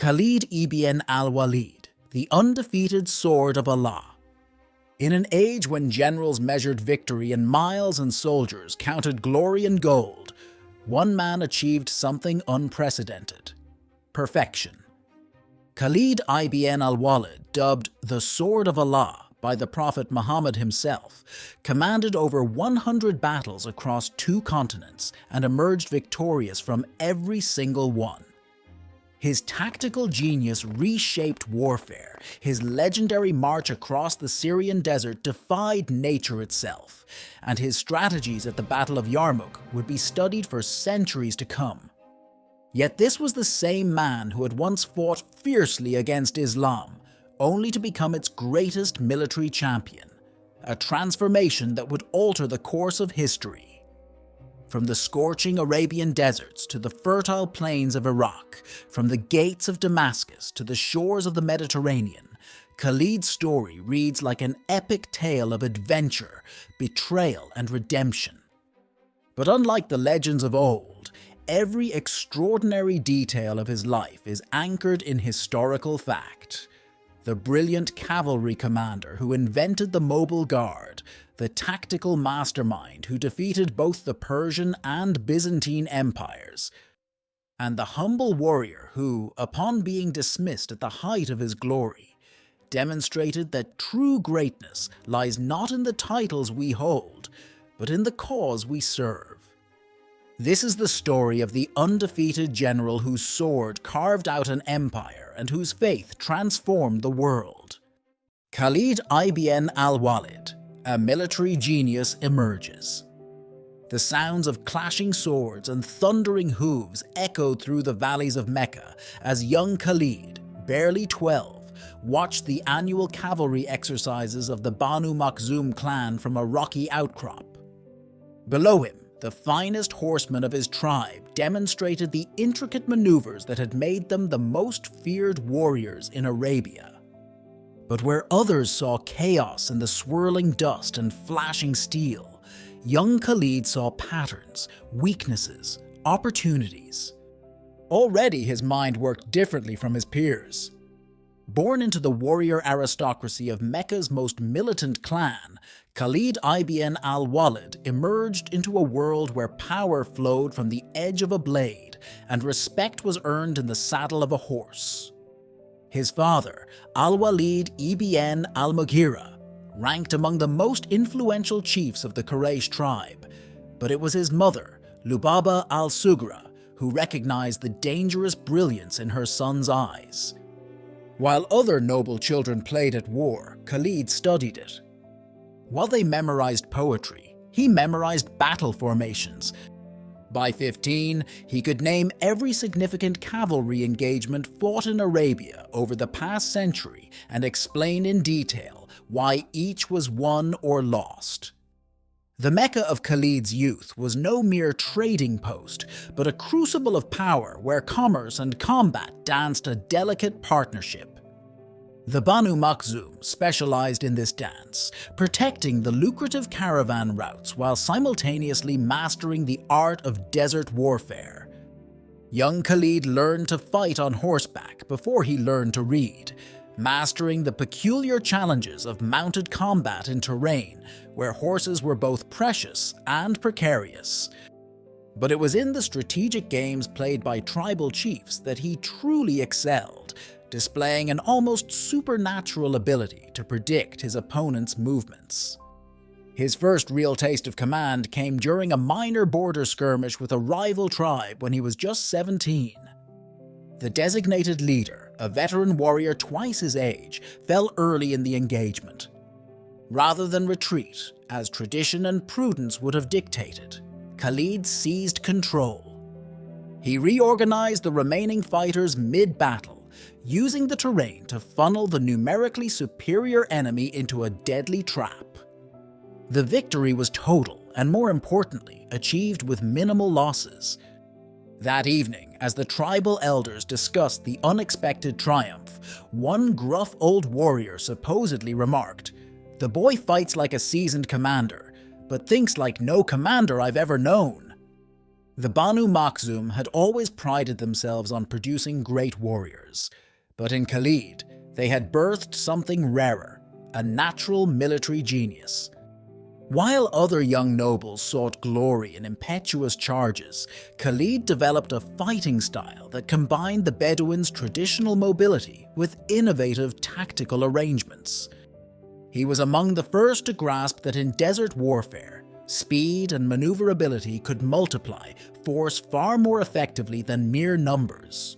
Khalid ibn al-Walid, the undefeated sword of Allah. In an age when generals measured victory in miles and soldiers counted glory in gold, one man achieved something unprecedented: perfection. Khalid ibn al-Walid, dubbed the Sword of Allah by the Prophet Muhammad himself, commanded over 100 battles across 2 continents and emerged victorious from every single one. His tactical genius reshaped warfare. His legendary march across the Syrian desert defied nature itself, and his strategies at the Battle of Yarmouk would be studied for centuries to come. Yet this was the same man who had once fought fiercely against Islam, only to become its greatest military champion, a transformation that would alter the course of history. From the scorching Arabian deserts to the fertile plains of Iraq, from the gates of Damascus to the shores of the Mediterranean, Khalid's story reads like an epic tale of adventure, betrayal, and redemption. But unlike the legends of old, every extraordinary detail of his life is anchored in historical fact. The brilliant cavalry commander who invented the mobile guard, the tactical mastermind who defeated both the Persian and Byzantine empires, and the humble warrior who, upon being dismissed at the height of his glory, demonstrated that true greatness lies not in the titles we hold, but in the cause we serve. This is the story of the undefeated general whose sword carved out an empire and whose faith transformed the world. Khalid ibn al-Walid, a military genius, emerges. The sounds of clashing swords and thundering hooves echoed through the valleys of Mecca as young Khalid, barely 12, watched the annual cavalry exercises of the Banu Makhzum clan from a rocky outcrop. Below him, the finest horsemen of his tribe demonstrated the intricate maneuvers that had made them the most feared warriors in Arabia. But where others saw chaos in the swirling dust and flashing steel, young Khalid saw patterns, weaknesses, opportunities. Already his mind worked differently from his peers. Born into the warrior aristocracy of Mecca's most militant clan, Khalid ibn al-Walid emerged into a world where power flowed from the edge of a blade and respect was earned in the saddle of a horse. His father, al-Walid ibn al-Mughira, ranked among the most influential chiefs of the Quraysh tribe, but it was his mother, Lubaba al-Sughra, who recognized the dangerous brilliance in her son's eyes. While other noble children played at war, Khalid studied it. While they memorized poetry, he memorized battle formations. By 15, he could name every significant cavalry engagement fought in Arabia over the past century and explain in detail why each was won or lost. The Mecca of Khalid's youth was no mere trading post, but a crucible of power where commerce and combat danced a delicate partnership. The Banu Makhzum specialized in this dance, protecting the lucrative caravan routes while simultaneously mastering the art of desert warfare. Young Khalid learned to fight on horseback before he learned to read, mastering the peculiar challenges of mounted combat in terrain where horses were both precious and precarious. But it was in the strategic games played by tribal chiefs that he truly excelled, displaying an almost supernatural ability to predict his opponent's movements. His first real taste of command came during a minor border skirmish with a rival tribe when he was just 17. The designated leader, a veteran warrior twice his age, fell early in the engagement. Rather than retreat, as tradition and prudence would have dictated, Khalid seized control. He reorganized the remaining fighters mid-battle, using the terrain to funnel the numerically superior enemy into a deadly trap. The victory was total and, more importantly, achieved with minimal losses. That evening, as the tribal elders discussed the unexpected triumph, one gruff old warrior supposedly remarked, "The boy fights like a seasoned commander, but thinks like no commander I've ever known." The Banu Makhzum had always prided themselves on producing great warriors, but in Khalid, they had birthed something rarer, a natural military genius. While other young nobles sought glory in impetuous charges, Khalid developed a fighting style that combined the Bedouins' traditional mobility with innovative tactical arrangements. He was among the first to grasp that in desert warfare, speed and maneuverability could multiply force far more effectively than mere numbers.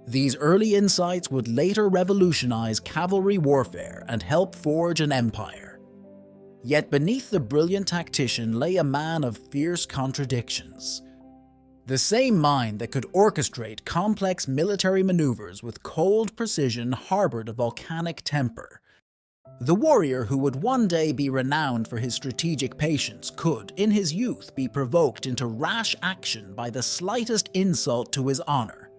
These early insights would later revolutionize cavalry warfare and help forge an empire. Yet beneath the brilliant tactician lay a man of fierce contradictions. The same mind that could orchestrate complex military maneuvers with cold precision harbored a volcanic temper. The warrior who would one day be renowned for his strategic patience could, in his youth, be provoked into rash action by the slightest insult to his honor.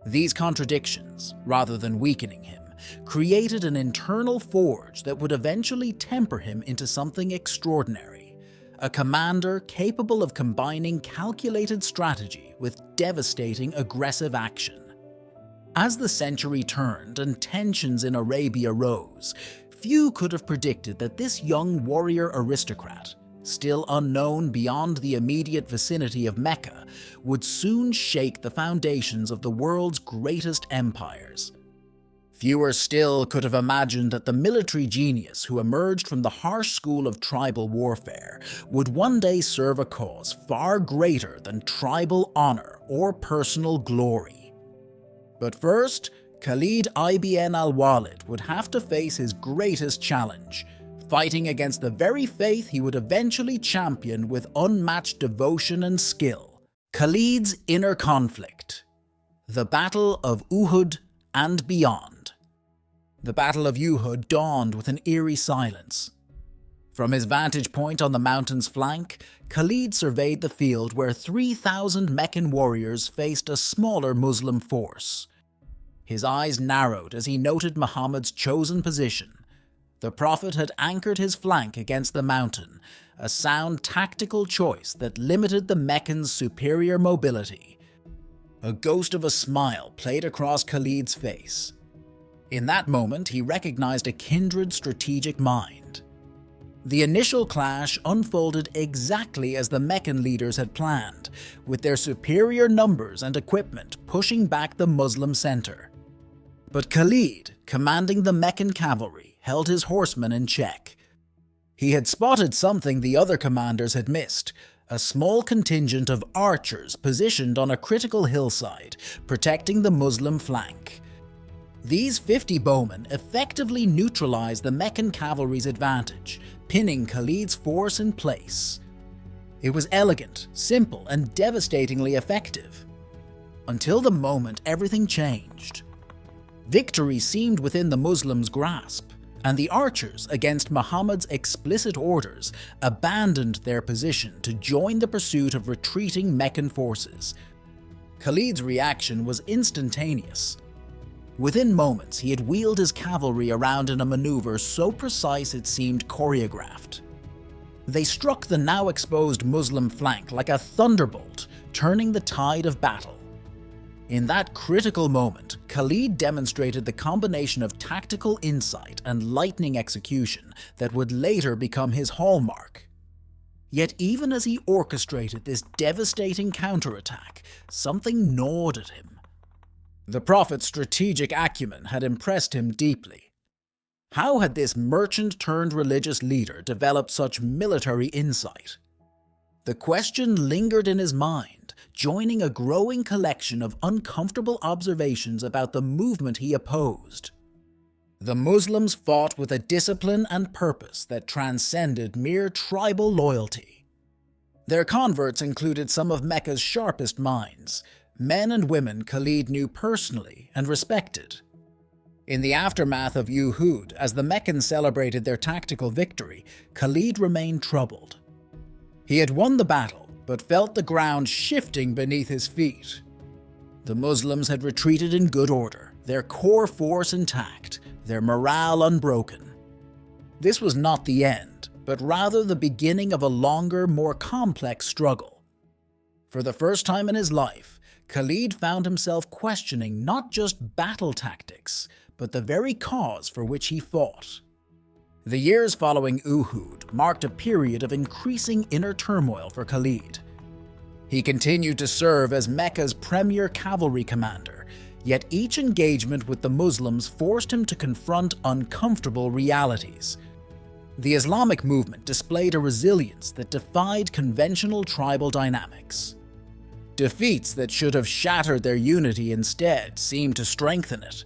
These contradictions, rather than weakening him, created an internal forge that would eventually temper him into something extraordinary, a commander capable of combining calculated strategy with devastating aggressive action. As the century turned and tensions in Arabia rose, few could have predicted that this young warrior aristocrat, still unknown beyond the immediate vicinity of Mecca, would soon shake the foundations of the world's greatest empires. Fewer still could have imagined that the military genius who emerged from the harsh school of tribal warfare would one day serve a cause far greater than tribal honor or personal glory. But first, Khalid ibn al-Walid would have to face his greatest challenge, fighting against the very faith he would eventually champion with unmatched devotion and skill. Khalid's inner conflict. The Battle of Uhud and beyond. The Battle of Uhud dawned with an eerie silence. From his vantage point on the mountain's flank, Khalid surveyed the field where 3,000 Meccan warriors faced a smaller Muslim force. His eyes narrowed as he noted Muhammad's chosen position. The Prophet had anchored his flank against the mountain, a sound tactical choice that limited the Meccans' superior mobility. A ghost of a smile played across Khalid's face. In that moment, he recognized a kindred strategic mind. The initial clash unfolded exactly as the Meccan leaders had planned, with their superior numbers and equipment pushing back the Muslim center. But Khalid, commanding the Meccan cavalry, held his horsemen in check. He had spotted something the other commanders had missed, a small contingent of archers positioned on a critical hillside, protecting the Muslim flank. These 50 bowmen effectively neutralized the Meccan cavalry's advantage, pinning Khalid's force in place. It was elegant, simple, and devastatingly effective. Until the moment everything changed. Victory seemed within the Muslims' grasp, and the archers, against Muhammad's explicit orders, abandoned their position to join the pursuit of retreating Meccan forces. Khalid's reaction was instantaneous. Within moments, he had wheeled his cavalry around in a maneuver so precise it seemed choreographed. They struck the now exposed Muslim flank like a thunderbolt, turning the tide of battle. In that critical moment, Khalid demonstrated the combination of tactical insight and lightning execution that would later become his hallmark. Yet even as he orchestrated this devastating counterattack, something gnawed at him. The Prophet's strategic acumen had impressed him deeply. How had this merchant-turned-religious leader developed such military insight? The question lingered in his mind, joining a growing collection of uncomfortable observations about the movement he opposed. The Muslims fought with a discipline and purpose that transcended mere tribal loyalty. Their converts included some of Mecca's sharpest minds, men and women Khalid knew personally and respected. In the aftermath of Uhud, as the Meccans celebrated their tactical victory, Khalid remained troubled. He had won the battle, but felt the ground shifting beneath his feet. The Muslims had retreated in good order, their core force intact, their morale unbroken. This was not the end, but rather the beginning of a longer, more complex struggle. For the first time in his life, Khalid found himself questioning not just battle tactics, but the very cause for which he fought. The years following Uhud marked a period of increasing inner turmoil for Khalid. He continued to serve as Mecca's premier cavalry commander, yet each engagement with the Muslims forced him to confront uncomfortable realities. The Islamic movement displayed a resilience that defied conventional tribal dynamics. Defeats that should have shattered their unity instead seemed to strengthen it.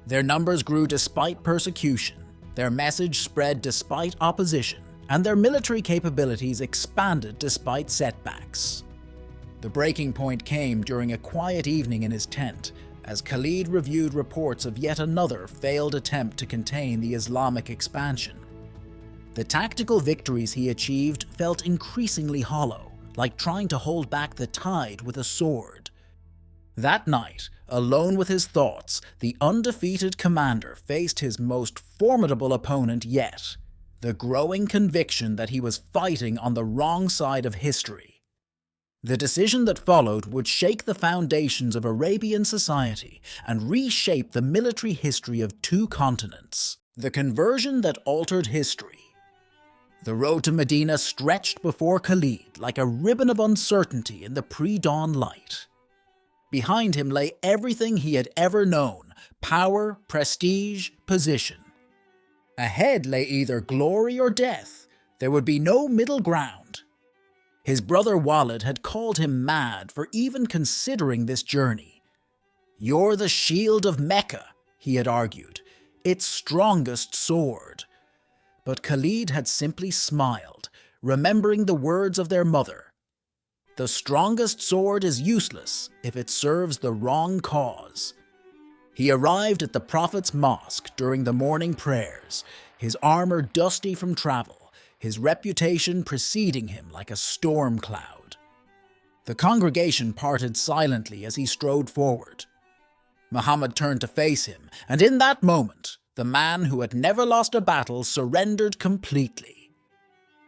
Their numbers grew despite persecution, their message spread despite opposition, and their military capabilities expanded despite setbacks. The breaking point came during a quiet evening in his tent, as Khalid reviewed reports of yet another failed attempt to contain the Islamic expansion. The tactical victories he achieved felt increasingly hollow, like trying to hold back the tide with a sword. That night, alone with his thoughts, the undefeated commander faced his most formidable opponent yet, the growing conviction that he was fighting on the wrong side of history. The decision that followed would shake the foundations of Arabian society and reshape the military history of two continents. The conversion that altered history. The road to Medina stretched before Khalid like a ribbon of uncertainty in the pre-dawn light. Behind him lay everything he had ever known: power, prestige, position. Ahead lay either glory or death. There would be no middle ground. His brother Walid had called him mad for even considering this journey. "You're the shield of Mecca," he had argued, "its strongest sword." But Khalid had simply smiled, remembering the words of their mother. The strongest sword is useless if it serves the wrong cause. He arrived at the Prophet's mosque during the morning prayers, his armor dusty from travel, his reputation preceding him like a storm cloud. The congregation parted silently as he strode forward. Muhammad turned to face him, and in that moment, the man who had never lost a battle surrendered completely.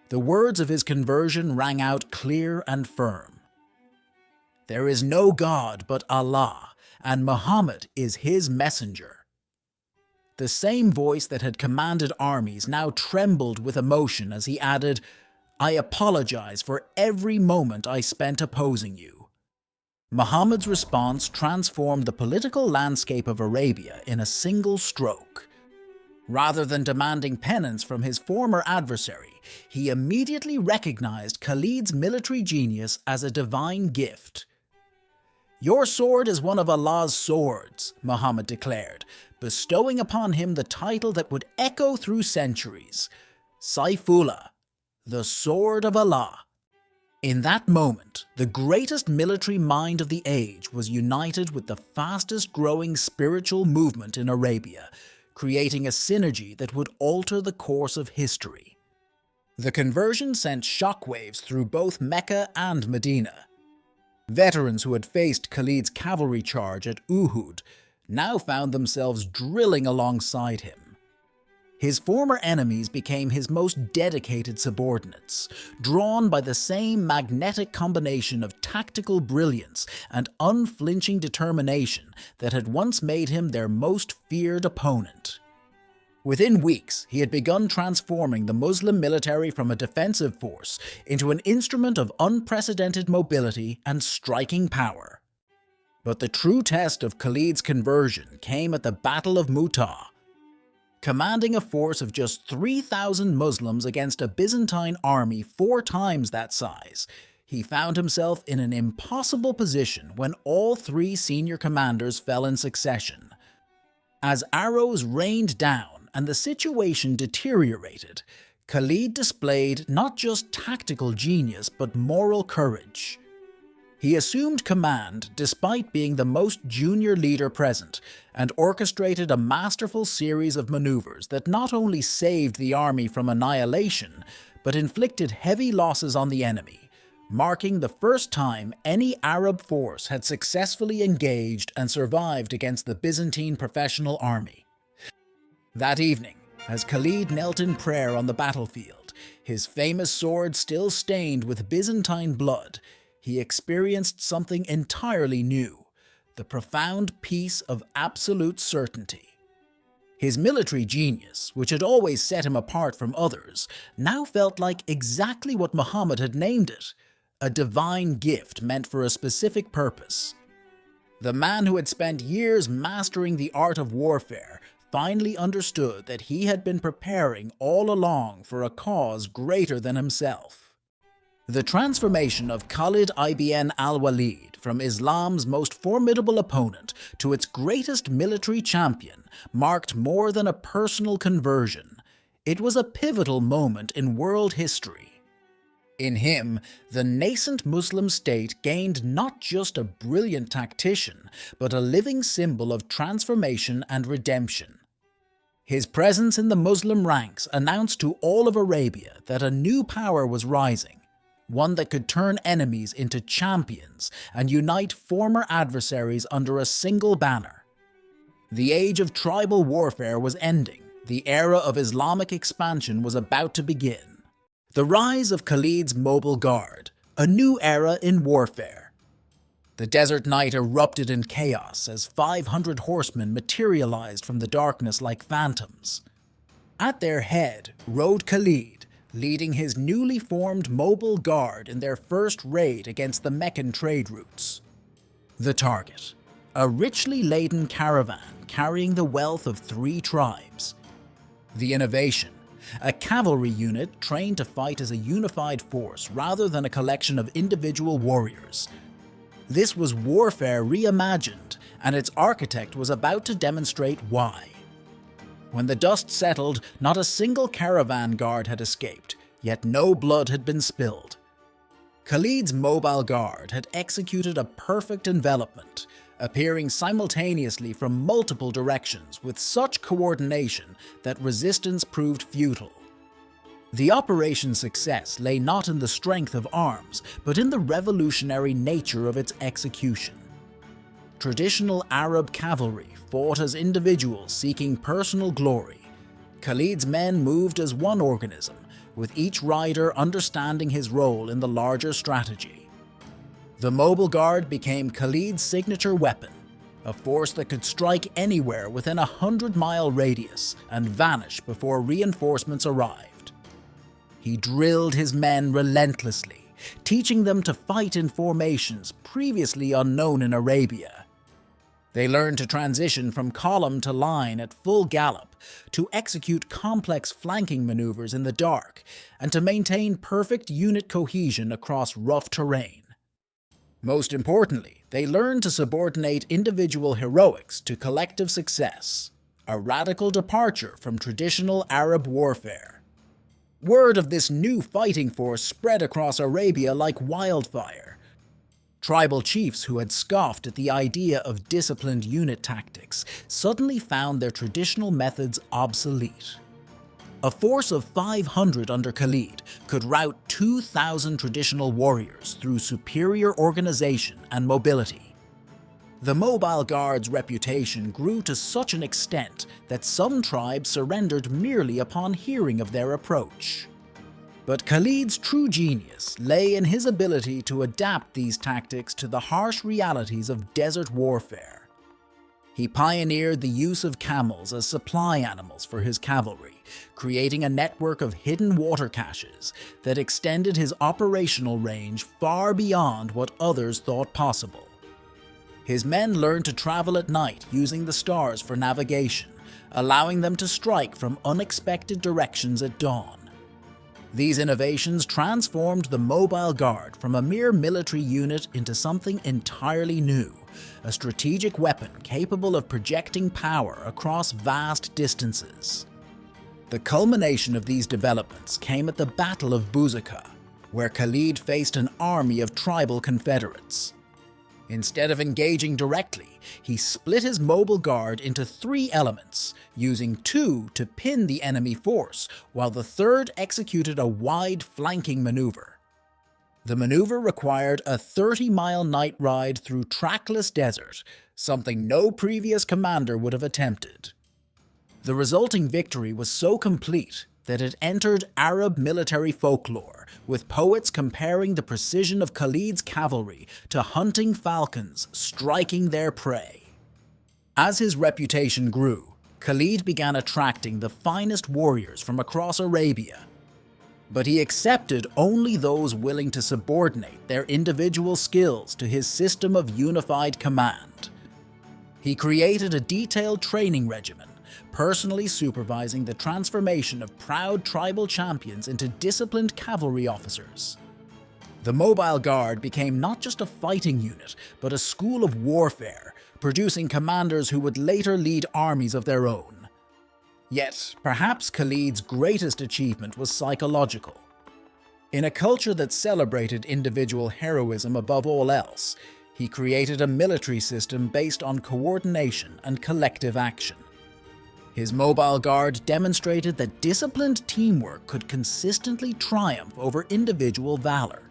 The words of his conversion rang out clear and firm. "There is no God but Allah, and Muhammad is his messenger." The same voice that had commanded armies now trembled with emotion as he added, "I apologize for every moment I spent opposing you." Muhammad's response transformed the political landscape of Arabia in a single stroke. Rather than demanding penance from his former adversary, he immediately recognized Khalid's military genius as a divine gift. "Your sword is one of Allah's swords," Muhammad declared, bestowing upon him the title that would echo through centuries: Saifullah, the sword of Allah. In that moment, the greatest military mind of the age was united with the fastest-growing spiritual movement in Arabia, creating a synergy that would alter the course of history. The conversion sent shockwaves through both Mecca and Medina. Veterans who had faced Khalid's cavalry charge at Uhud now found themselves drilling alongside him. His former enemies became his most dedicated subordinates, drawn by the same magnetic combination of tactical brilliance and unflinching determination that had once made him their most feared opponent. Within weeks, he had begun transforming the Muslim military from a defensive force into an instrument of unprecedented mobility and striking power. But the true test of Khalid's conversion came at the Battle of Mu'tah. Commanding a force of just 3,000 Muslims against a Byzantine army 4 times that size, he found himself in an impossible position when all 3 senior commanders fell in succession. As arrows rained down and the situation deteriorated, Khalid displayed not just tactical genius but moral courage. He assumed command despite being the most junior leader present and orchestrated a masterful series of maneuvers that not only saved the army from annihilation, but inflicted heavy losses on the enemy, marking the first time any Arab force had successfully engaged and survived against the Byzantine professional army. That evening, as Khalid knelt in prayer on the battlefield, his famous sword still stained with Byzantine blood, he experienced something entirely new: the profound peace of absolute certainty. His military genius, which had always set him apart from others, now felt like exactly what Muhammad had named it: a divine gift meant for a specific purpose. The man who had spent years mastering the art of warfare finally understood that he had been preparing all along for a cause greater than himself. The transformation of Khalid ibn al-Walid from Islam's most formidable opponent to its greatest military champion marked more than a personal conversion. It was a pivotal moment in world history. In him, the nascent Muslim state gained not just a brilliant tactician, but a living symbol of transformation and redemption. His presence in the Muslim ranks announced to all of Arabia that a new power was rising, one that could turn enemies into champions and unite former adversaries under a single banner. The age of tribal warfare was ending. The era of Islamic expansion was about to begin. The rise of Khalid's mobile guard, a new era in warfare. The desert night erupted in chaos as 500 horsemen materialized from the darkness like phantoms. At their head rode Khalid, leading his newly formed mobile guard in their first raid against the Meccan trade routes. The target: a richly laden caravan carrying the wealth of 3 tribes. The innovation: a cavalry unit trained to fight as a unified force rather than a collection of individual warriors. This was warfare reimagined, and its architect was about to demonstrate why. When the dust settled, not a single caravan guard had escaped, yet no blood had been spilled. Khalid's mobile guard had executed a perfect envelopment, appearing simultaneously from multiple directions with such coordination that resistance proved futile. The operation's success lay not in the strength of arms, but in the revolutionary nature of its execution. Traditional Arab cavalry fought as individuals seeking personal glory. Khalid's men moved as one organism, with each rider understanding his role in the larger strategy. The mobile guard became Khalid's signature weapon, a force that could strike anywhere within a 100-mile radius and vanish before reinforcements arrived. He drilled his men relentlessly, teaching them to fight in formations previously unknown in Arabia. They learned to transition from column to line at full gallop, to execute complex flanking maneuvers in the dark, and to maintain perfect unit cohesion across rough terrain. Most importantly, they learned to subordinate individual heroics to collective success, a radical departure from traditional Arab warfare. Word of this new fighting force spread across Arabia like wildfire. Tribal chiefs who had scoffed at the idea of disciplined unit tactics suddenly found their traditional methods obsolete. A force of 500 under Khalid could rout 2,000 traditional warriors through superior organization and mobility. The mobile guard's reputation grew to such an extent that some tribes surrendered merely upon hearing of their approach. But Khalid's true genius lay in his ability to adapt these tactics to the harsh realities of desert warfare. He pioneered the use of camels as supply animals for his cavalry, creating a network of hidden water caches that extended his operational range far beyond what others thought possible. His men learned to travel at night using the stars for navigation, allowing them to strike from unexpected directions at dawn. These innovations transformed the mobile guard from a mere military unit into something entirely new, a strategic weapon capable of projecting power across vast distances. The culmination of these developments came at the Battle of Buzaka, where Khalid faced an army of tribal confederates. Instead of engaging directly, he split his mobile guard into 3 elements, using 2 to pin the enemy force, while the third executed a wide flanking maneuver. The maneuver required a 30-mile night ride through trackless desert, something no previous commander would have attempted. The resulting victory was so complete that had entered Arab military folklore, with poets comparing the precision of Khalid's cavalry to hunting falcons striking their prey. As his reputation grew, Khalid began attracting the finest warriors from across Arabia. But he accepted only those willing to subordinate their individual skills to his system of unified command. He created a detailed training regimen, personally supervising the transformation of proud tribal champions into disciplined cavalry officers. The Mobile Guard became not just a fighting unit, but a school of warfare, producing commanders who would later lead armies of their own. Yet, perhaps Khalid's greatest achievement was psychological. In a culture that celebrated individual heroism above all else, he created a military system based on coordination and collective action. His Mobile Guard demonstrated that disciplined teamwork could consistently triumph over individual valor.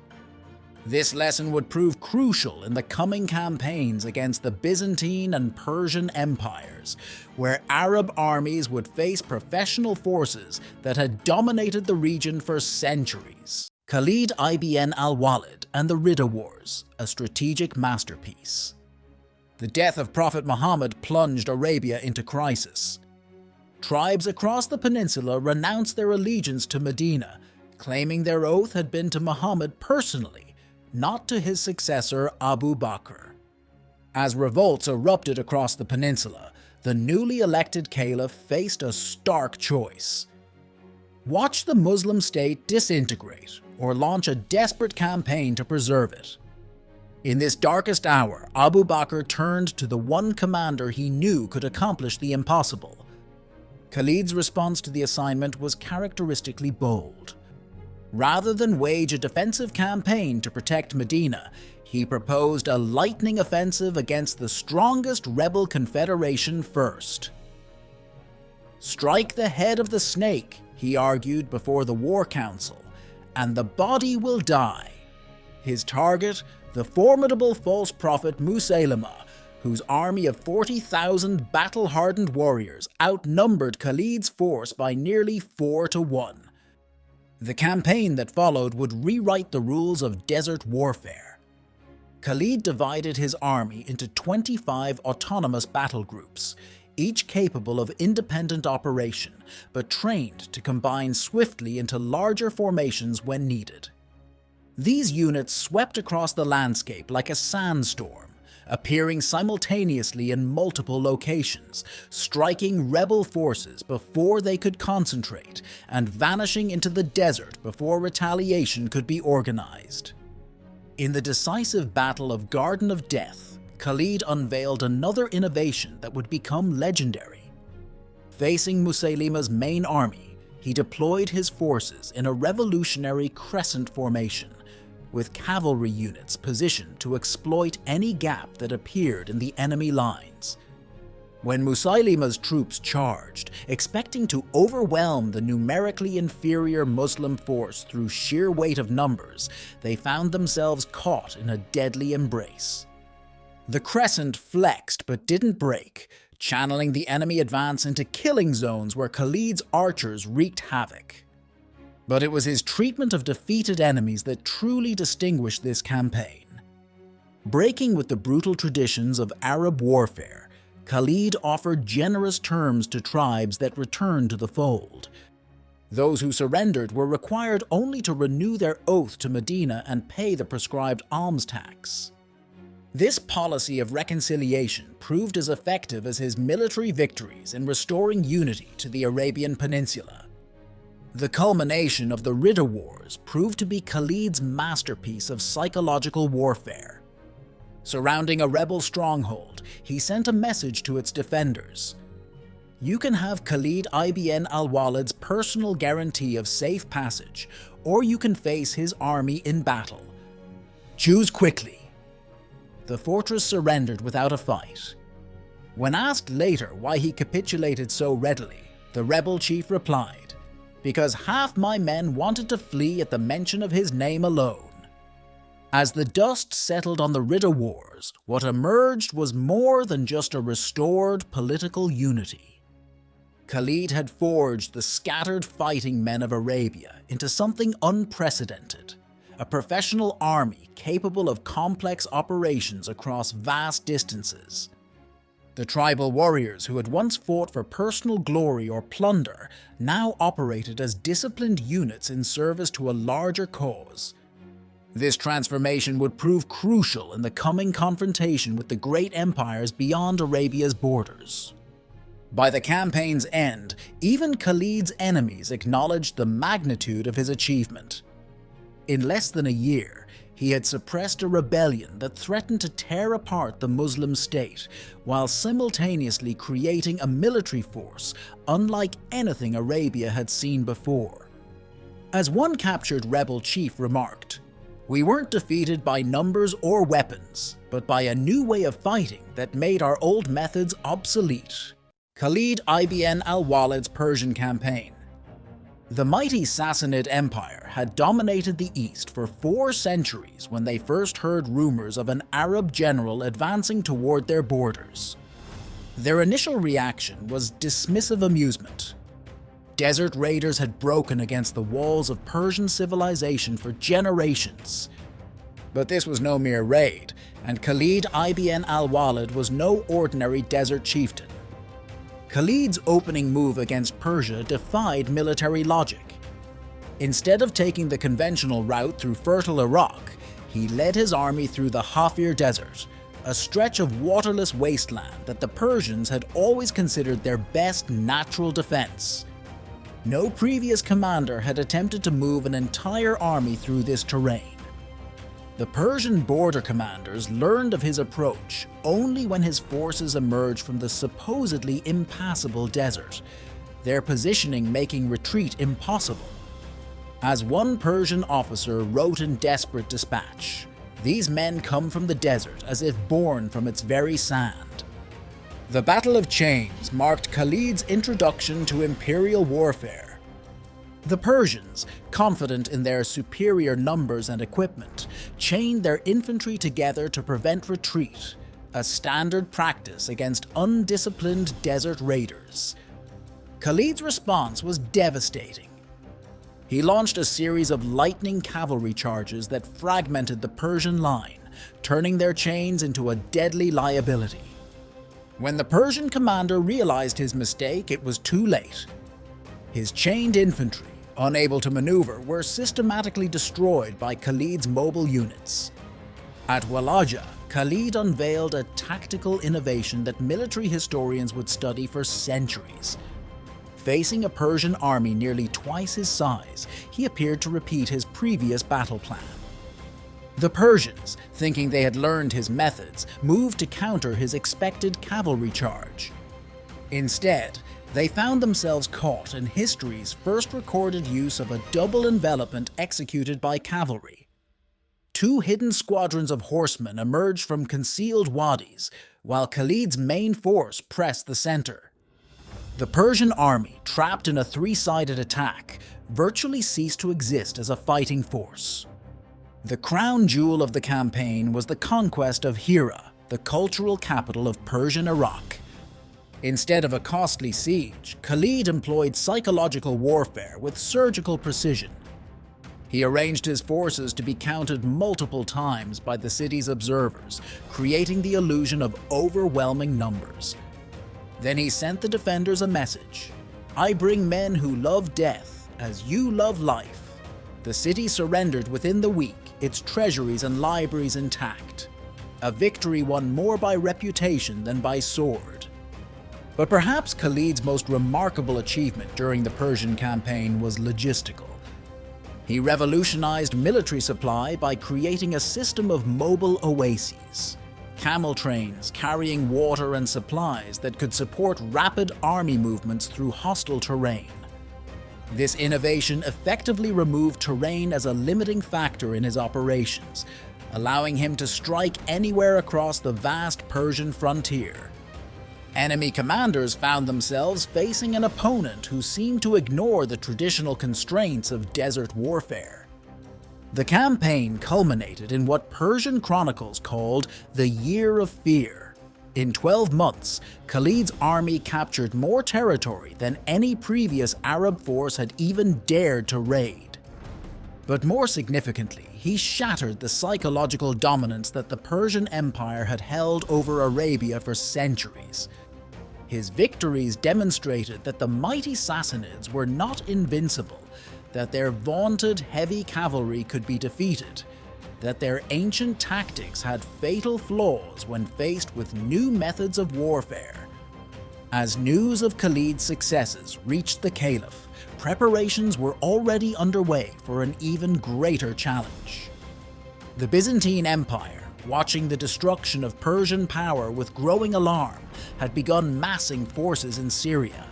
This lesson would prove crucial in the coming campaigns against the Byzantine and Persian empires, where Arab armies would face professional forces that had dominated the region for centuries. Khalid ibn al-Walid and the Ridda Wars, a strategic masterpiece. The death of Prophet Muhammad plunged Arabia into crisis. Tribes across the peninsula renounced their allegiance to Medina, claiming their oath had been to Muhammad personally, not to his successor Abu Bakr. As revolts erupted across the peninsula, the newly elected caliph faced a stark choice. Watch the Muslim state disintegrate or launch a desperate campaign to preserve it. In this darkest hour, Abu Bakr turned to the one commander he knew could accomplish the impossible. Khalid's response to the assignment was characteristically bold. Rather than wage a defensive campaign to protect Medina, he proposed a lightning offensive against the strongest rebel confederation first. "Strike the head of the snake," he argued before the War Council, "and the body will die." His target, the formidable false prophet Musaylimah, whose army of 40,000 battle-hardened warriors outnumbered Khalid's force by nearly 4-1. The campaign that followed would rewrite the rules of desert warfare. Khalid divided his army into 25 autonomous battle groups, each capable of independent operation, but trained to combine swiftly into larger formations when needed. These units swept across the landscape like a sandstorm, appearing simultaneously in multiple locations, striking rebel forces before they could concentrate, and vanishing into the desert before retaliation could be organized. In the decisive Battle of Garden of Death, Khalid unveiled another innovation that would become legendary. Facing Musaylimah's main army, he deployed his forces in a revolutionary crescent formation, with cavalry units positioned to exploit any gap that appeared in the enemy lines. When Musaylimah's troops charged, expecting to overwhelm the numerically inferior Muslim force through sheer weight of numbers, they found themselves caught in a deadly embrace. The crescent flexed but didn't break, channeling the enemy advance into killing zones where Khalid's archers wreaked havoc. But it was his treatment of defeated enemies that truly distinguished this campaign. Breaking with the brutal traditions of Arab warfare, Khalid offered generous terms to tribes that returned to the fold. Those who surrendered were required only to renew their oath to Medina and pay the prescribed alms tax. This policy of reconciliation proved as effective as his military victories in restoring unity to the Arabian Peninsula. The culmination of the Ridda Wars proved to be Khalid's masterpiece of psychological warfare. Surrounding a rebel stronghold, he sent a message to its defenders. You can have Khalid ibn al-Walid's personal guarantee of safe passage, or you can face his army in battle. Choose quickly. The fortress surrendered without a fight. When asked later why he capitulated so readily, the rebel chief replied, "Because half my men wanted to flee at the mention of his name alone." As the dust settled on the Ridda Wars, what emerged was more than just a restored political unity. Khalid had forged the scattered fighting men of Arabia into something unprecedented, a professional army capable of complex operations across vast distances. The tribal warriors who had once fought for personal glory or plunder now operated as disciplined units in service to a larger cause. This transformation would prove crucial in the coming confrontation with the great empires beyond Arabia's borders. By the campaign's end, even Khalid's enemies acknowledged the magnitude of his achievement. In less than a year, he had suppressed a rebellion that threatened to tear apart the Muslim state, while simultaneously creating a military force unlike anything Arabia had seen before. As one captured rebel chief remarked, "We weren't defeated by numbers or weapons, but by a new way of fighting that made our old methods obsolete." Khalid ibn al-Walid's Persian campaign. The mighty Sassanid Empire had dominated the East for 4 centuries when they first heard rumors of an Arab general advancing toward their borders. Their initial reaction was dismissive amusement. Desert raiders had broken against the walls of Persian civilization for generations. But this was no mere raid, and Khalid ibn al-Walid was no ordinary desert chieftain. Khalid's opening move against Persia defied military logic. Instead of taking the conventional route through fertile Iraq, he led his army through the Hafir Desert, a stretch of waterless wasteland that the Persians had always considered their best natural defense. No previous commander had attempted to move an entire army through this terrain. The Persian border commanders learned of his approach only when his forces emerged from the supposedly impassable desert, their positioning making retreat impossible. As one Persian officer wrote in desperate dispatch, "These men come from the desert as if born from its very sand." The Battle of Chains marked Khalid's introduction to imperial warfare. The Persians, confident in their superior numbers and equipment, chained their infantry together to prevent retreat, a standard practice against undisciplined desert raiders. Khalid's response was devastating. He launched a series of lightning cavalry charges that fragmented the Persian line, turning their chains into a deadly liability. When the Persian commander realized his mistake, it was too late. His chained infantry, unable to maneuver, were systematically destroyed by Khalid's mobile units. At Walaja, Khalid unveiled a tactical innovation that military historians would study for centuries. Facing a Persian army nearly twice his size, he appeared to repeat his previous battle plan. The Persians, thinking they had learned his methods, moved to counter his expected cavalry charge. Instead, they found themselves caught in history's first recorded use of a double envelopment executed by cavalry. 2 hidden squadrons of horsemen emerged from concealed wadis, while Khalid's main force pressed the center. The Persian army, trapped in a 3-sided attack, virtually ceased to exist as a fighting force. The crown jewel of the campaign was the conquest of Hira, the cultural capital of Persian Iraq. Instead of a costly siege, Khalid employed psychological warfare with surgical precision. He arranged his forces to be counted multiple times by the city's observers, creating the illusion of overwhelming numbers. Then he sent the defenders a message: "I bring men who love death as you love life." The city surrendered within the week, its treasuries and libraries intact. A victory won more by reputation than by sword. But perhaps Khalid's most remarkable achievement during the Persian campaign was logistical. He revolutionized military supply by creating a system of mobile oases, camel trains carrying water and supplies that could support rapid army movements through hostile terrain. This innovation effectively removed terrain as a limiting factor in his operations, allowing him to strike anywhere across the vast Persian frontier. Enemy commanders found themselves facing an opponent who seemed to ignore the traditional constraints of desert warfare. The campaign culminated in what Persian chronicles called the Year of Fear, In 12 months, Khalid's army captured more territory than any previous Arab force had even dared to raid. But more significantly, he shattered the psychological dominance that the Persian Empire had held over Arabia for centuries. His victories demonstrated that the mighty Sassanids were not invincible, that their vaunted heavy cavalry could be defeated, that their ancient tactics had fatal flaws when faced with new methods of warfare. As news of Khalid's successes reached the Caliph, preparations were already underway for an even greater challenge. The Byzantine Empire, watching the destruction of Persian power with growing alarm, had begun massing forces in Syria.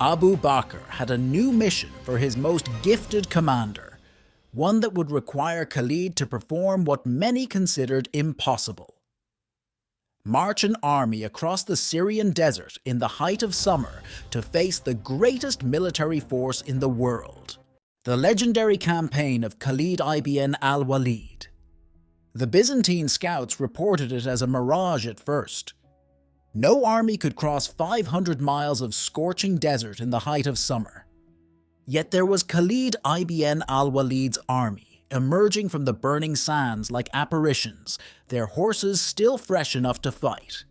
Abu Bakr had a new mission for his most gifted commander, one that would require Khalid to perform what many considered impossible. March an army across the Syrian desert in the height of summer to face the greatest military force in the world, the legendary campaign of Khalid ibn al-Walid. The Byzantine scouts reported it as a mirage at first. No army could cross 500 miles of scorching desert in the height of summer. Yet there was Khalid ibn al-Walid's army, emerging from the burning sands like apparitions, their horses still fresh enough to fight.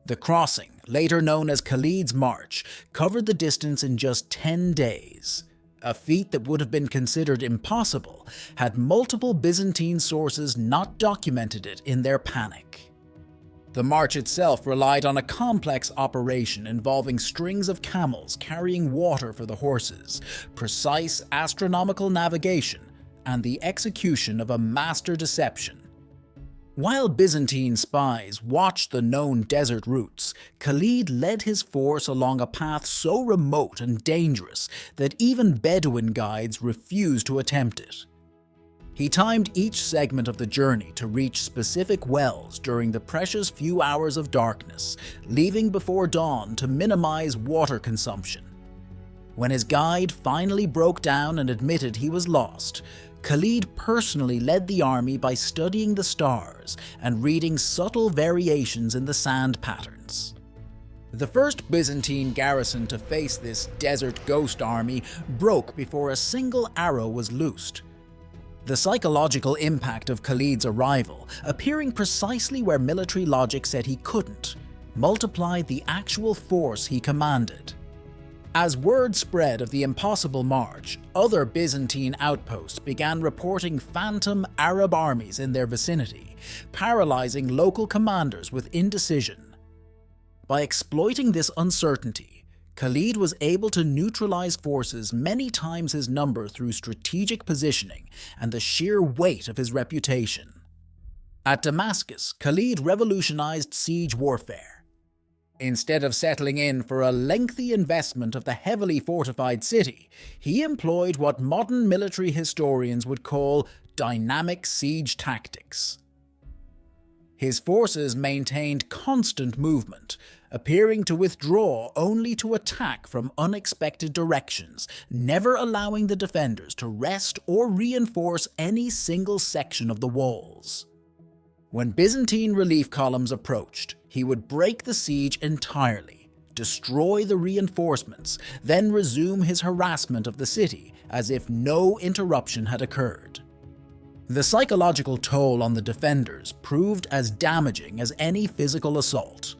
The crossing, later known as Khalid's March, covered the distance in just 10 days. A feat that would have been considered impossible had multiple Byzantine sources not documented it in their panic. The march itself relied on a complex operation involving strings of camels carrying water for the horses, precise astronomical navigation, and the execution of a master deception. While Byzantine spies watched the known desert routes, Khalid led his force along a path so remote and dangerous that even Bedouin guides refused to attempt it. He timed each segment of the journey to reach specific wells during the precious few hours of darkness, leaving before dawn to minimize water consumption. When his guide finally broke down and admitted he was lost, Khalid personally led the army by studying the stars and reading subtle variations in the sand patterns. The first Byzantine garrison to face this desert ghost army broke before a single arrow was loosed. The psychological impact of Khalid's arrival, appearing precisely where military logic said he couldn't, multiplied the actual force he commanded. As word spread of the impossible march, other Byzantine outposts began reporting phantom Arab armies in their vicinity, paralyzing local commanders with indecision. By exploiting this uncertainty, Khalid was able to neutralize forces many times his number through strategic positioning and the sheer weight of his reputation. At Damascus, Khalid revolutionized siege warfare. Instead of settling in for a lengthy investment of the heavily fortified city, he employed what modern military historians would call dynamic siege tactics. His forces maintained constant movement, appearing to withdraw only to attack from unexpected directions, never allowing the defenders to rest or reinforce any single section of the walls. When Byzantine relief columns approached, he would break the siege entirely, destroy the reinforcements, then resume his harassment of the city as if no interruption had occurred. The psychological toll on the defenders proved as damaging as any physical assault.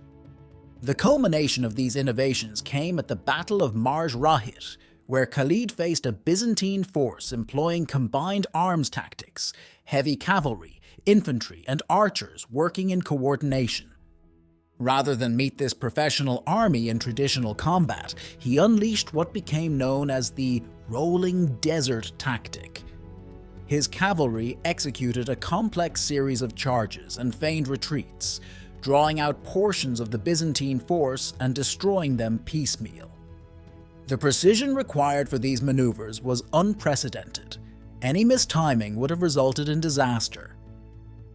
The culmination of these innovations came at the Battle of Marj Rahit, where Khalid faced a Byzantine force employing combined arms tactics, heavy cavalry, infantry, and archers working in coordination. Rather than meet this professional army in traditional combat, he unleashed what became known as the rolling desert tactic. His cavalry executed a complex series of charges and feigned retreats, drawing out portions of the Byzantine force and destroying them piecemeal. The precision required for these maneuvers was unprecedented. Any mistiming would have resulted in disaster.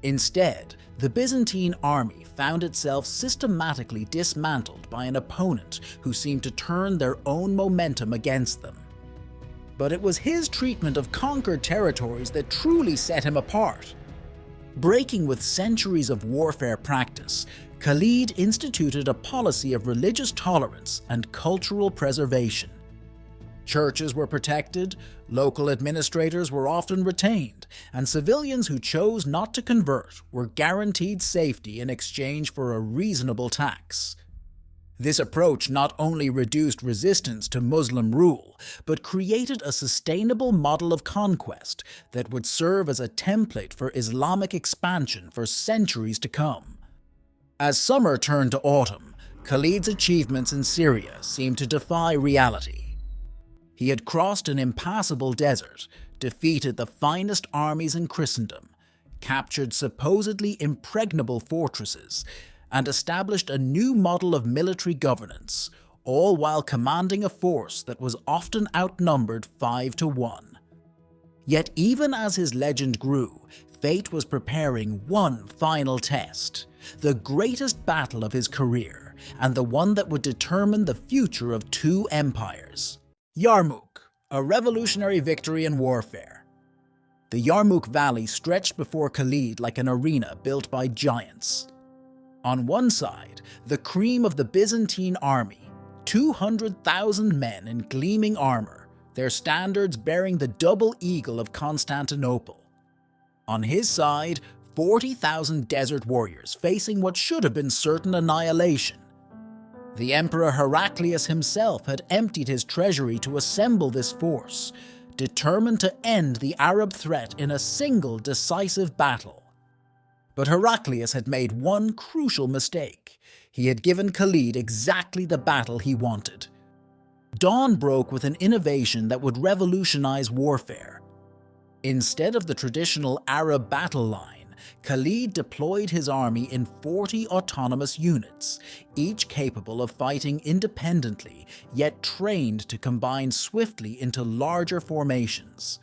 Instead, the Byzantine army found itself systematically dismantled by an opponent who seemed to turn their own momentum against them. But it was his treatment of conquered territories that truly set him apart. Breaking with centuries of warfare practice, Khalid instituted a policy of religious tolerance and cultural preservation. Churches were protected, local administrators were often retained, and civilians who chose not to convert were guaranteed safety in exchange for a reasonable tax. This approach not only reduced resistance to Muslim rule, but created a sustainable model of conquest that would serve as a template for Islamic expansion for centuries to come. As summer turned to autumn, Khalid's achievements in Syria seemed to defy reality. He had crossed an impassable desert, defeated the finest armies in Christendom, captured supposedly impregnable fortresses, and established a new model of military governance, all while commanding a force that was often outnumbered 5-1. Yet even as his legend grew, fate was preparing one final test, the greatest battle of his career, and the one that would determine the future of two empires. Yarmouk, a revolutionary victory in warfare. The Yarmouk Valley stretched before Khalid like an arena built by giants. On one side, the cream of the Byzantine army, 200,000 men in gleaming armor, their standards bearing the double eagle of Constantinople. On his side, 40,000 desert warriors facing what should have been certain annihilation. The Emperor Heraclius himself had emptied his treasury to assemble this force, determined to end the Arab threat in a single decisive battle. But Heraclius had made one crucial mistake. He had given Khalid exactly the battle he wanted. Dawn broke with an innovation that would revolutionize warfare. Instead of the traditional Arab battle line, Khalid deployed his army in 40 autonomous units, each capable of fighting independently, yet trained to combine swiftly into larger formations.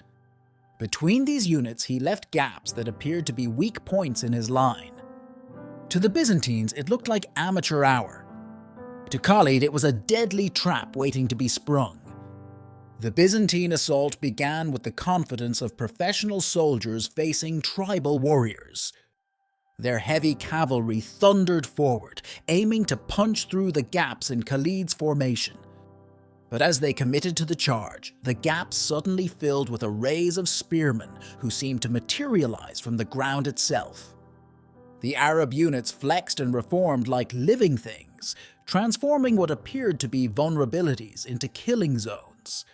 Between these units, he left gaps that appeared to be weak points in his line. To the Byzantines, it looked like amateur hour. To Khalid, it was a deadly trap waiting to be sprung. The Byzantine assault began with the confidence of professional soldiers facing tribal warriors. Their heavy cavalry thundered forward, aiming to punch through the gaps in Khalid's formation. But as they committed to the charge, the gaps suddenly filled with arrays of spearmen who seemed to materialize from the ground itself. The Arab units flexed and reformed like living things, transforming what appeared to be vulnerabilities into killing zones.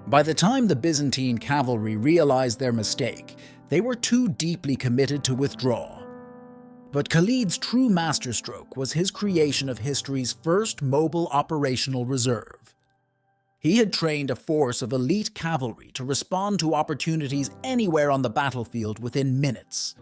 By the time the Byzantine cavalry realized their mistake, they were too deeply committed to withdraw. But Khalid's true masterstroke was his creation of history's first mobile operational reserve. He had trained a force of elite cavalry to respond to opportunities anywhere on the battlefield within minutes.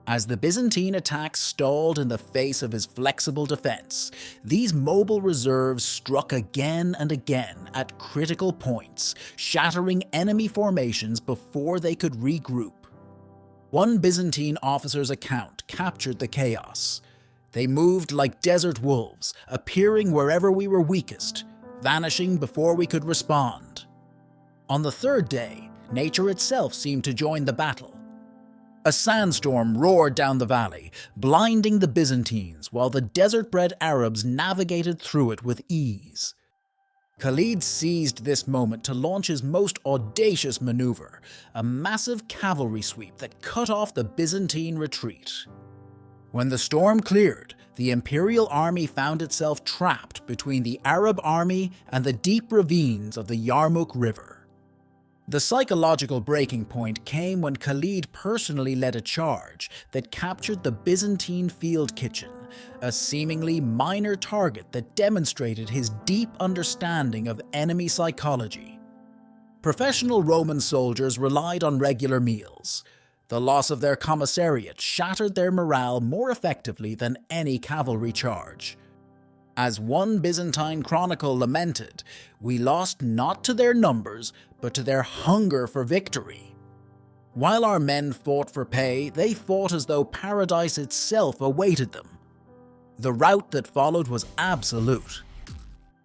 As the Byzantine attacks stalled in the face of his flexible defense, these mobile reserves struck again and again at critical points, shattering enemy formations before they could regroup. One Byzantine officer's account captured the chaos. They moved like desert wolves, appearing wherever we were weakest, vanishing before we could respond. On the third day, nature itself seemed to join the battle. A sandstorm roared down the valley, blinding the Byzantines while the desert-bred Arabs navigated through it with ease. Khalid seized this moment to launch his most audacious maneuver, a massive cavalry sweep that cut off the Byzantine retreat. When the storm cleared, the imperial army found itself trapped between the Arab army and the deep ravines of the Yarmouk River. The psychological breaking point came when Khalid personally led a charge that captured the Byzantine field kitchen, a seemingly minor target that demonstrated his deep understanding of enemy psychology. Professional Roman soldiers relied on regular meals. The loss of their commissariat shattered their morale more effectively than any cavalry charge. As one Byzantine chronicle lamented, "We lost not to their numbers, but to their hunger for victory." While our men fought for pay, they fought as though paradise itself awaited them. The rout that followed was absolute.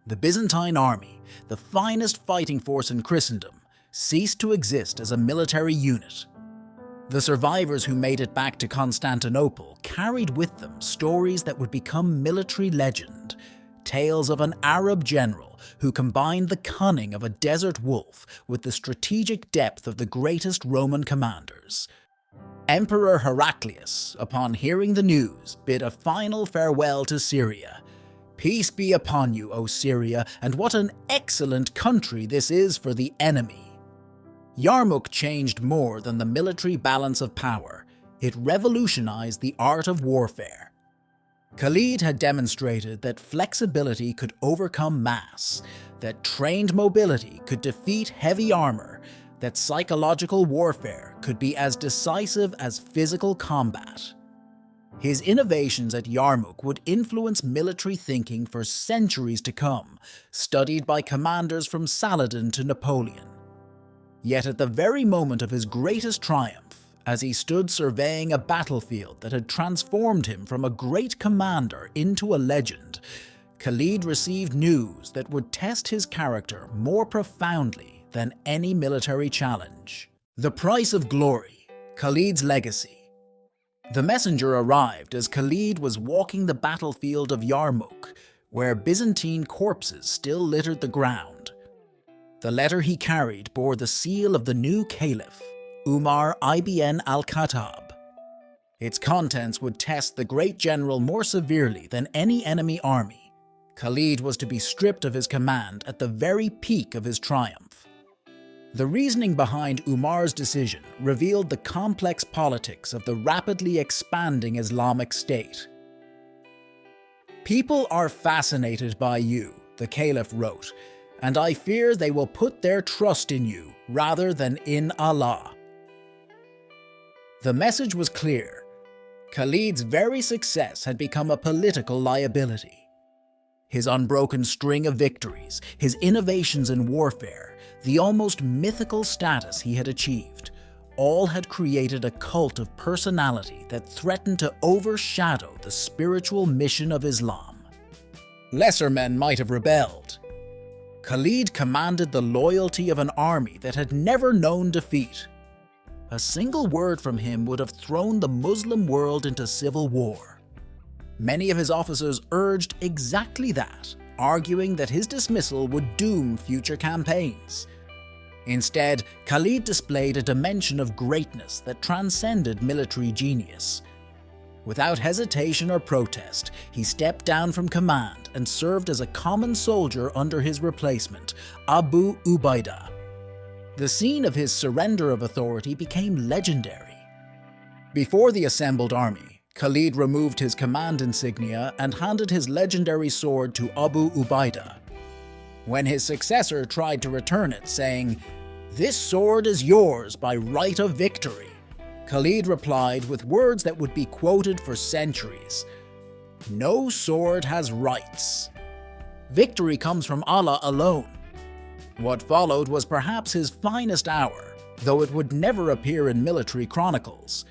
The Byzantine army, the finest fighting force in Christendom, ceased to exist as a military unit. The survivors who made it back to Constantinople carried with them stories that would become military legend, tales of an Arab general who combined the cunning of a desert wolf with the strategic depth of the greatest Roman commanders. Emperor Heraclius, upon hearing the news, bid a final farewell to Syria. "Peace be upon you, O Syria, and what an excellent country this is for the enemy." Yarmouk changed more than the military balance of power. It revolutionized the art of warfare. Khalid had demonstrated that flexibility could overcome mass, that trained mobility could defeat heavy armor, that psychological warfare could be as decisive as physical combat. His innovations at Yarmouk would influence military thinking for centuries to come, studied by commanders from Saladin to Napoleon. Yet at the very moment of his greatest triumph, as he stood surveying a battlefield that had transformed him from a great commander into a legend, Khalid received news that would test his character more profoundly than any military challenge. The price of glory, Khalid's legacy. The messenger arrived as Khalid was walking the battlefield of Yarmouk, where Byzantine corpses still littered the ground. The letter he carried bore the seal of the new caliph, Umar ibn al-Khattab. Its contents would test the great general more severely than any enemy army. Khalid was to be stripped of his command at the very peak of his triumph. The reasoning behind Umar's decision revealed the complex politics of the rapidly expanding Islamic State. "People are fascinated by you," the caliph wrote, "and I fear they will put their trust in you rather than in Allah." The message was clear. Khalid's very success had become a political liability. His unbroken string of victories, his innovations in warfare, the almost mythical status he had achieved, all had created a cult of personality that threatened to overshadow the spiritual mission of Islam. Lesser men might have rebelled. Khalid commanded the loyalty of an army that had never known defeat. A single word from him would have thrown the Muslim world into civil war. Many of his officers urged exactly that, arguing that his dismissal would doom future campaigns. Instead, Khalid displayed a dimension of greatness that transcended military genius. Without hesitation or protest, he stepped down from command and served as a common soldier under his replacement, Abu Ubaidah. The scene of his surrender of authority became legendary. Before the assembled army, Khalid removed his command insignia and handed his legendary sword to Abu Ubaidah. When his successor tried to return it, saying, "This sword is yours by right of victory," Khalid replied with words that would be quoted for centuries, "No sword has rights. Victory comes from Allah alone." What followed was perhaps his finest hour, though it would never appear in military chronicles.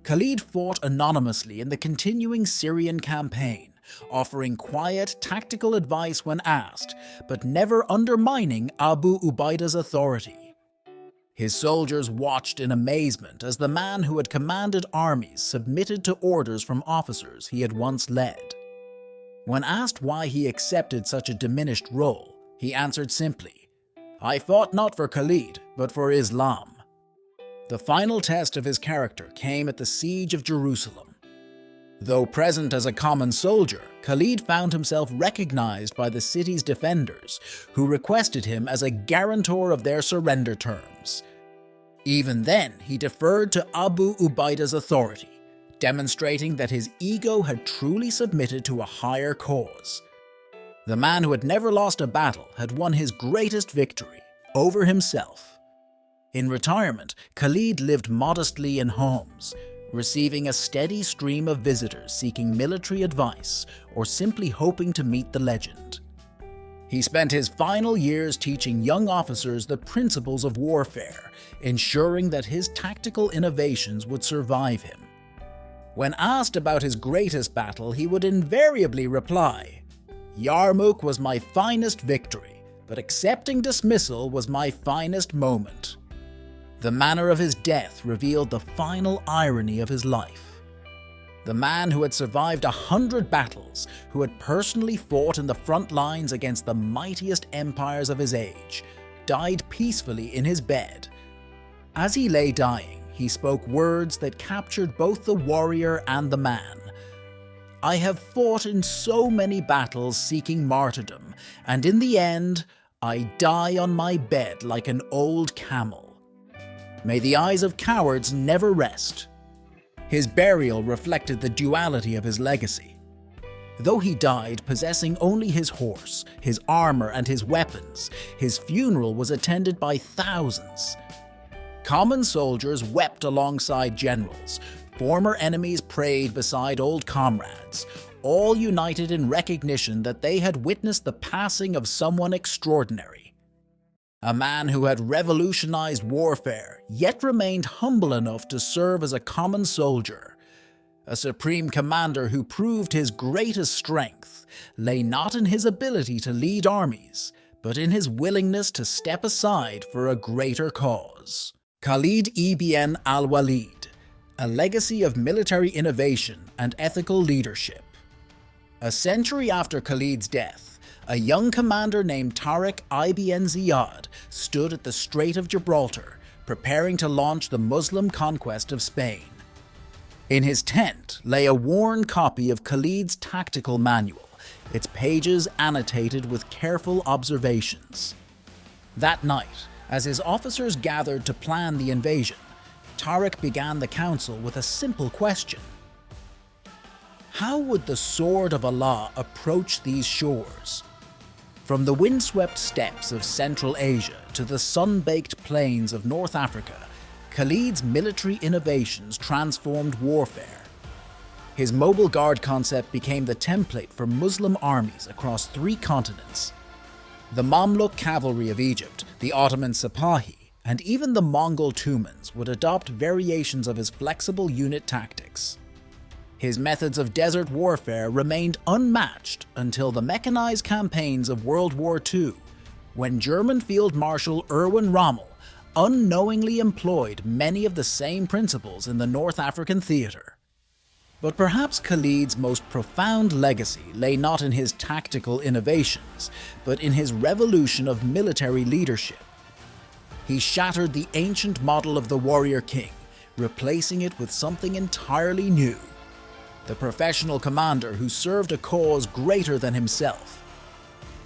Khalid fought anonymously in the continuing Syrian campaign, offering quiet, tactical advice when asked, but never undermining Abu Ubaidah's authority. His soldiers watched in amazement as the man who had commanded armies submitted to orders from officers he had once led. When asked why he accepted such a diminished role, he answered simply, "I fought not for Khalid, but for Islam." The final test of his character came at the siege of Jerusalem. Though present as a common soldier, Khalid found himself recognized by the city's defenders, who requested him as a guarantor of their surrender terms. Even then, he deferred to Abu Ubaidah's authority, demonstrating that his ego had truly submitted to a higher cause. The man who had never lost a battle had won his greatest victory over himself. In retirement, Khalid lived modestly in homes, receiving a steady stream of visitors seeking military advice or simply hoping to meet the legend. He spent his final years teaching young officers the principles of warfare, ensuring that his tactical innovations would survive him. When asked about his greatest battle, he would invariably reply, "Yarmouk was my finest victory, but accepting dismissal was my finest moment." The manner of his death revealed the final irony of his life. The man who had survived 100 battles, who had personally fought in the front lines against the mightiest empires of his age, died peacefully in his bed. As he lay dying, he spoke words that captured both the warrior and the man. "I have fought in so many battles seeking martyrdom, and in the end, I die on my bed like an old camel. May the eyes of cowards never rest." His burial reflected the duality of his legacy. Though he died possessing only his horse, his armor, and his weapons, his funeral was attended by thousands. Common soldiers wept alongside generals, former enemies prayed beside old comrades, all united in recognition that they had witnessed the passing of someone extraordinary. A man who had revolutionized warfare, yet remained humble enough to serve as a common soldier. A supreme commander who proved his greatest strength lay not in his ability to lead armies, but in his willingness to step aside for a greater cause. Khalid ibn al-Walid, a legacy of military innovation and ethical leadership. A century after Khalid's death, a young commander named Tariq ibn Ziyad stood at the Strait of Gibraltar, preparing to launch the Muslim conquest of Spain. In his tent lay a worn copy of Khalid's tactical manual, its pages annotated with careful observations. That night, as his officers gathered to plan the invasion, Tariq began the council with a simple question. How would the sword of Allah approach these shores? From the windswept steppes of Central Asia to the sun-baked plains of North Africa, Khalid's military innovations transformed warfare. His mobile guard concept became the template for Muslim armies across 3 continents. The Mamluk cavalry of Egypt, the Ottoman Sipahi, and even the Mongol Tumans would adopt variations of his flexible unit tactics. His methods of desert warfare remained unmatched until the mechanized campaigns of World War II, when German Field Marshal Erwin Rommel unknowingly employed many of the same principles in the North African theater. But perhaps Khalid's most profound legacy lay not in his tactical innovations, but in his revolution of military leadership. He shattered the ancient model of the warrior king, replacing it with something entirely new. The professional commander who served a cause greater than himself.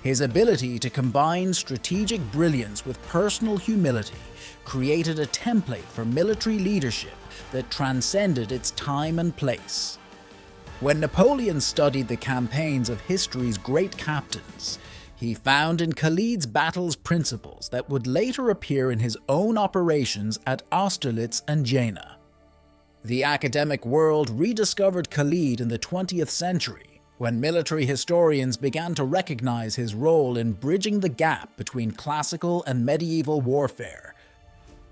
His ability to combine strategic brilliance with personal humility created a template for military leadership that transcended its time and place. When Napoleon studied the campaigns of history's great captains, he found in Khalid's battles principles that would later appear in his own operations at Austerlitz and Jena. The academic world rediscovered Khalid in the 20th century, when military historians began to recognize his role in bridging the gap between classical and medieval warfare.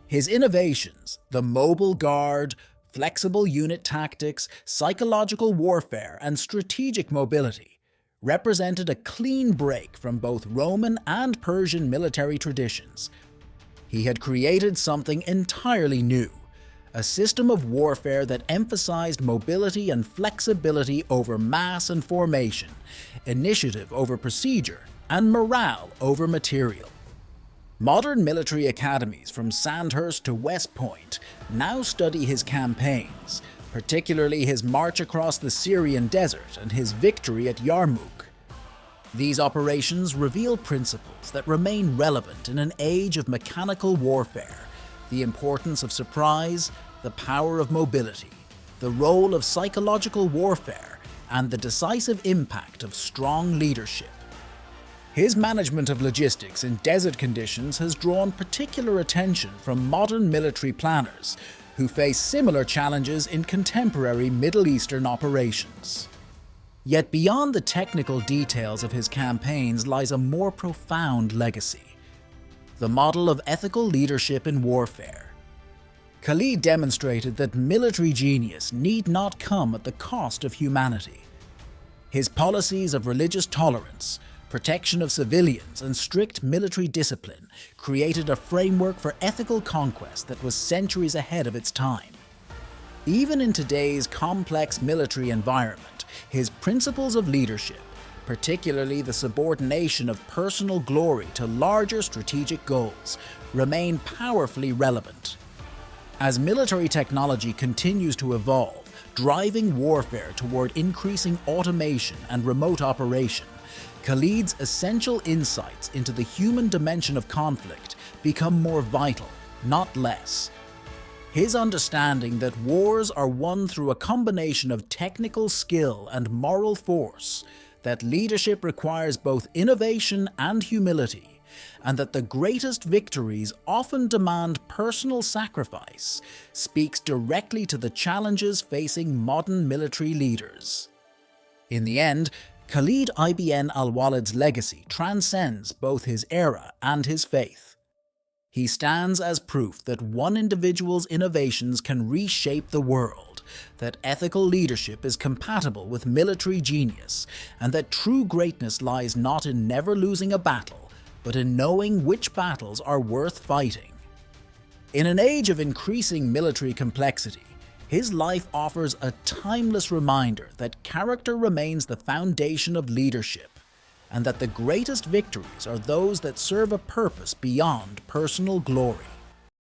His innovations, the mobile guard, flexible unit tactics, psychological warfare, and strategic mobility, represented a clean break from both Roman and Persian military traditions. He had created something entirely new. A system of warfare that emphasized mobility and flexibility over mass and formation, initiative over procedure, and morale over material. Modern military academies from Sandhurst to West Point now study his campaigns, particularly his march across the Syrian desert and his victory at Yarmouk. These operations reveal principles that remain relevant in an age of mechanical warfare. The importance of surprise, the power of mobility, the role of psychological warfare, and the decisive impact of strong leadership. His management of logistics in desert conditions has drawn particular attention from modern military planners who face similar challenges in contemporary Middle Eastern operations. Yet beyond the technical details of his campaigns lies a more profound legacy: the model of ethical leadership in warfare. Khalid demonstrated that military genius need not come at the cost of humanity. His policies of religious tolerance, protection of civilians, and strict military discipline created a framework for ethical conquest that was centuries ahead of its time. Even in today's complex military environment, his principles of leadership, particularly the subordination of personal glory to larger strategic goals, remain powerfully relevant. As military technology continues to evolve, driving warfare toward increasing automation and remote operation, Khalid's essential insights into the human dimension of conflict become more vital, not less. His understanding that wars are won through a combination of technical skill and moral force, that leadership requires both innovation and humility, and that the greatest victories often demand personal sacrifice, speaks directly to the challenges facing modern military leaders. In the end, Khalid ibn al-Walid's legacy transcends both his era and his faith. He stands as proof that one individual's innovations can reshape the world, that ethical leadership is compatible with military genius, and that true greatness lies not in never losing a battle, but in knowing which battles are worth fighting. In an age of increasing military complexity, his life offers a timeless reminder that character remains the foundation of leadership, and that the greatest victories are those that serve a purpose beyond personal glory.